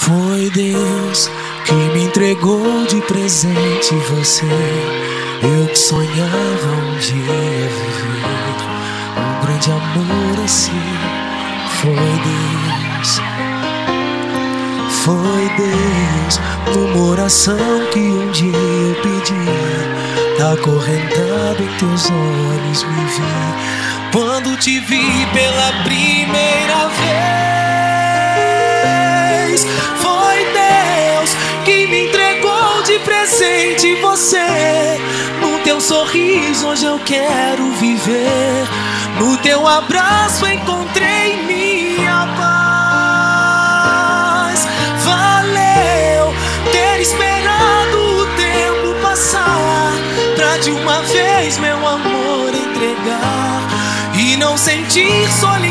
Foi Deus que me entregou de presente você. Eu que sonhava um dia viver um grande amor assim. Foi Deus, foi Deus, numa oração que um dia eu pedi. Acorrentado em teus olhos me vi, quando te vi pela primeira vez. Foi Deus que me entregou de presente você. No teu sorriso hoje eu quero viver, no teu abraço encontrei minha paz. Valeu ter esperado o tempo passar, pra de uma vez meu amor entregar e não sentir solidão